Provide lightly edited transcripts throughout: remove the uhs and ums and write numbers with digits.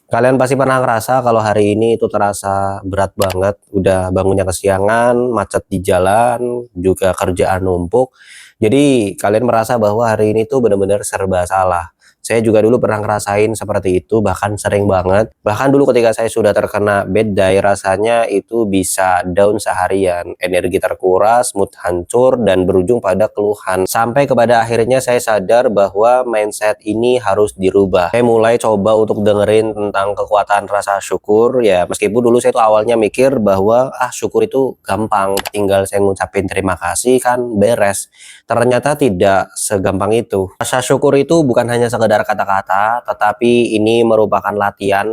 Kalian pasti pernah ngerasa kalau hari ini itu terasa berat banget, udah bangunnya kesiangan, macet di jalan, juga kerjaan numpuk. Jadi kalian merasa bahwa hari ini tuh benar-benar serba salah. Saya juga dulu pernah ngerasain seperti itu, bahkan sering banget. Bahkan dulu ketika saya sudah terkena bad day, rasanya itu bisa down seharian, energi terkuras, mood hancur, dan berujung pada keluhan. Sampai kepada akhirnya saya sadar bahwa mindset ini harus dirubah. Saya mulai coba untuk dengerin tentang kekuatan rasa syukur, ya meskipun dulu saya tuh awalnya mikir bahwa syukur itu gampang, tinggal saya ngucapin terima kasih kan beres. Ternyata tidak segampang itu. Rasa syukur itu bukan hanya sekedar kata-kata, tetapi ini merupakan latihan,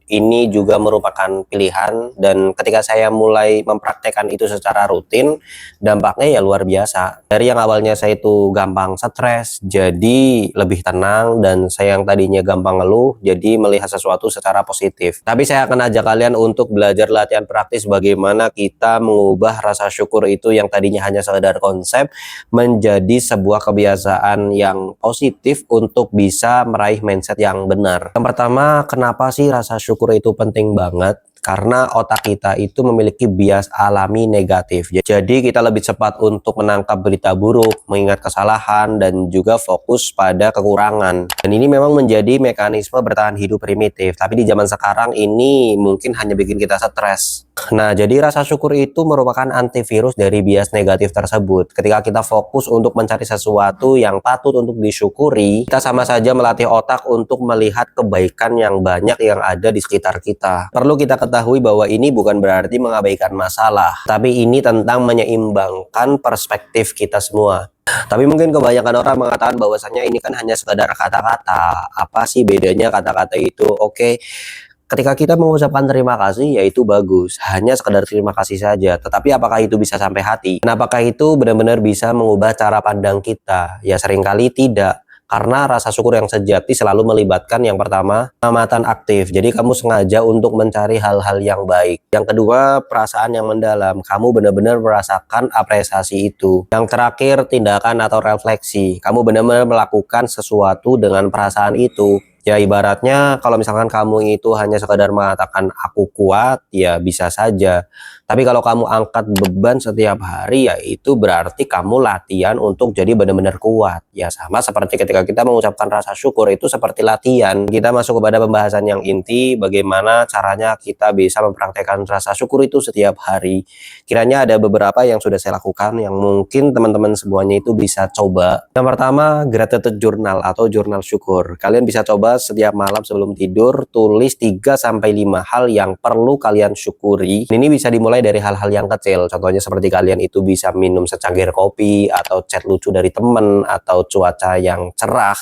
ini juga merupakan pilihan, dan ketika saya mulai mempraktekkan itu secara rutin, dampaknya ya luar biasa. Dari yang awalnya saya itu gampang stres, jadi lebih tenang, dan saya yang tadinya gampang ngeluh, jadi melihat sesuatu secara positif. Tapi saya akan ajak kalian untuk belajar latihan praktis bagaimana kita mengubah rasa syukur itu yang tadinya hanya sekedar konsep, menjadi sebuah kebiasaan yang positif untuk bisa meraih mindset yang benar. Yang pertama, kenapa sih rasa syukur itu penting banget? Karena otak kita itu memiliki bias alami negatif. Jadi kita lebih cepat untuk menangkap berita buruk, mengingat kesalahan, dan juga fokus pada kekurangan. Dan ini memang menjadi mekanisme bertahan hidup primitif. Tapi di zaman sekarang ini mungkin hanya bikin kita stres. Nah, jadi rasa syukur itu merupakan antivirus dari bias negatif tersebut. Ketika kita fokus untuk mencari sesuatu yang patut untuk disyukuri, kita sama saja melatih otak untuk melihat kebaikan yang banyak yang ada di sekitar kita. Perlu kita ketahui bahwa ini bukan berarti mengabaikan masalah, tapi ini tentang menyeimbangkan perspektif kita semua. Tapi mungkin kebanyakan orang mengatakan bahwasanya ini kan hanya sekadar kata-kata. Apa sih bedanya kata-kata itu? Oke, ketika kita mengucapkan terima kasih, yaitu bagus, hanya sekedar terima kasih saja. Tetapi apakah itu bisa sampai hati? Dan apakah itu benar-benar bisa mengubah cara pandang kita? Ya seringkali tidak. Karena rasa syukur yang sejati selalu melibatkan yang pertama, pengamatan aktif. Jadi kamu sengaja untuk mencari hal-hal yang baik. Yang kedua, perasaan yang mendalam. Kamu benar-benar merasakan apresiasi itu. Yang terakhir, tindakan atau refleksi. Kamu benar-benar melakukan sesuatu dengan perasaan itu. Ya ibaratnya kalau misalkan kamu itu hanya sekadar mengatakan aku kuat, ya bisa saja. Tapi kalau kamu angkat beban setiap hari, ya itu berarti kamu latihan untuk jadi benar-benar kuat. Ya sama seperti ketika kita mengucapkan rasa syukur, itu seperti latihan. Kita masuk kepada pembahasan yang inti, bagaimana caranya kita bisa mempraktekkan rasa syukur itu setiap hari. Kiranya ada beberapa yang sudah saya lakukan, yang mungkin teman-teman semuanya itu bisa coba. Yang pertama, gratitude journal atau jurnal syukur. Kalian bisa coba setiap malam sebelum tidur, tulis 3-5 hal yang perlu kalian syukuri. Ini bisa dimulai dari hal-hal yang kecil. Contohnya seperti kalian itu bisa minum secangkir kopi, atau chat lucu dari teman, atau cuaca yang cerah.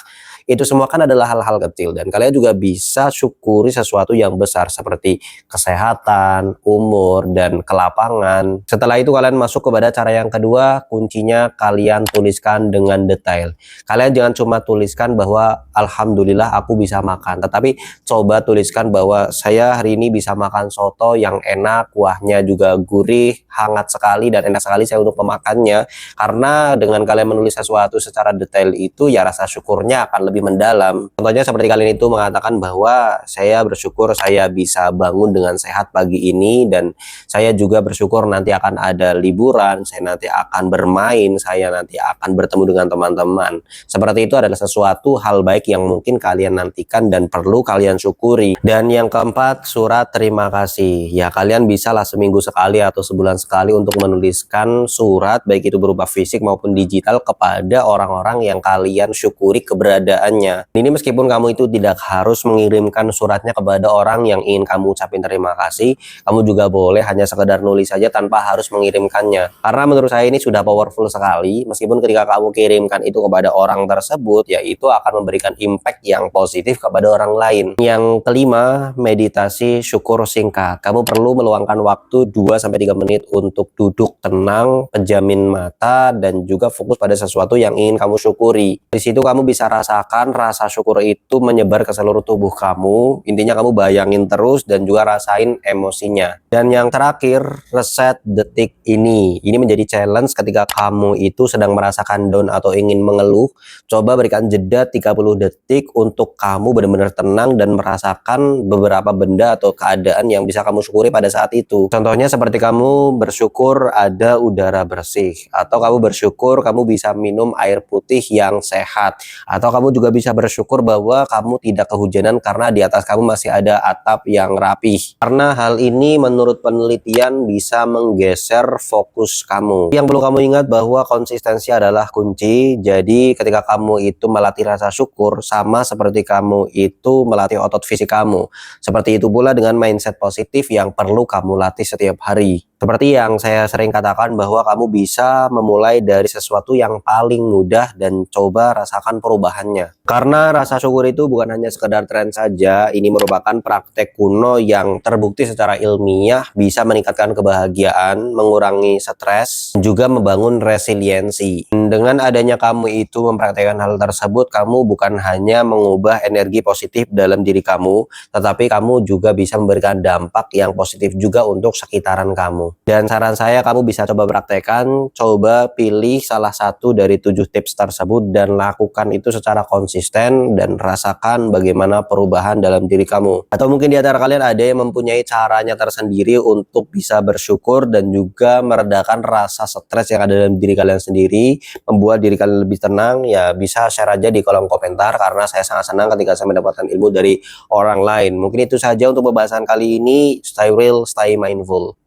Itu semua kan adalah hal-hal kecil, dan kalian juga bisa syukuri sesuatu yang besar seperti kesehatan, umur, dan kelapangan. Setelah itu kalian masuk kepada cara yang kedua, kuncinya kalian tuliskan dengan detail. Kalian jangan cuma tuliskan bahwa alhamdulillah aku bisa makan, tetapi coba tuliskan bahwa saya hari ini bisa makan soto yang enak, kuahnya juga gurih, hangat sekali, dan enak sekali saya untuk memakannya. Karena dengan kalian menulis sesuatu secara detail itu, ya rasa syukurnya akan lebih mendalam. Contohnya seperti kalian itu mengatakan bahwa saya bersyukur saya bisa bangun dengan sehat pagi ini, dan saya juga bersyukur nanti akan ada liburan, saya nanti akan bermain, saya nanti akan bertemu dengan teman-teman. Seperti itu adalah sesuatu hal baik yang mungkin kalian nantikan dan perlu kalian syukuri. Dan yang keempat, surat terima kasih. Ya kalian bisalah seminggu sekali atau sebulan sekali untuk menuliskan surat, baik itu berupa fisik maupun digital, kepada orang-orang yang kalian syukuri keberadaannya. Ini meskipun kamu itu tidak harus mengirimkan suratnya kepada orang yang ingin kamu ucapin terima kasih, kamu juga boleh hanya sekedar nulis saja tanpa harus mengirimkannya. Karena menurut saya ini sudah powerful sekali. Meskipun ketika kamu kirimkan itu kepada orang tersebut, ya itu akan memberikan impact yang positif kepada orang lain. Yang kelima, meditasi syukur singkat. Kamu perlu meluangkan waktu 2-3 menit untuk duduk tenang, pejamin mata, dan juga fokus pada sesuatu yang ingin kamu syukuri. Di situ kamu bisa rasakan merasakan rasa syukur itu menyebar ke seluruh tubuh kamu. Intinya kamu bayangin terus dan juga rasain emosinya. Dan yang terakhir, reset detik ini. Ini menjadi challenge ketika kamu itu sedang merasakan down atau ingin mengeluh. Coba berikan jeda 30 detik untuk kamu benar-benar tenang dan merasakan beberapa benda atau keadaan yang bisa kamu syukuri pada saat itu. Contohnya seperti kamu bersyukur ada udara bersih, atau kamu bersyukur kamu bisa minum air putih yang sehat, atau kamu juga bisa bersyukur bahwa kamu tidak kehujanan karena di atas kamu masih ada atap yang rapih. Karena hal ini menurut penelitian bisa menggeser fokus kamu. Yang perlu kamu ingat bahwa konsistensi adalah kunci. Jadi ketika kamu itu melatih rasa syukur, sama seperti kamu itu melatih otot fisik kamu. Seperti itu pula dengan mindset positif yang perlu kamu latih setiap hari. Seperti yang saya sering katakan bahwa kamu bisa memulai dari sesuatu yang paling mudah dan coba rasakan perubahannya. Karena rasa syukur itu bukan hanya sekedar tren saja, ini merupakan praktek kuno yang terbukti secara ilmiah bisa meningkatkan kebahagiaan, mengurangi stres, juga membangun resiliensi. Dengan adanya kamu itu mempraktekkan hal tersebut, kamu bukan hanya mengubah energi positif dalam diri kamu, tetapi kamu juga bisa memberikan dampak yang positif juga untuk sekitaran kamu. Dan saran saya kamu bisa coba praktekkan, coba pilih salah satu dari 7 tips tersebut dan lakukan itu secara konsisten dan rasakan bagaimana perubahan dalam diri kamu. Atau mungkin di antara kalian ada yang mempunyai caranya tersendiri untuk bisa bersyukur dan juga meredakan rasa stres yang ada dalam diri kalian sendiri, membuat diri kalian lebih tenang, ya bisa share aja di kolom komentar karena saya sangat senang ketika saya mendapatkan ilmu dari orang lain. Mungkin itu saja untuk pembahasan kali ini. Stay real, stay mindful.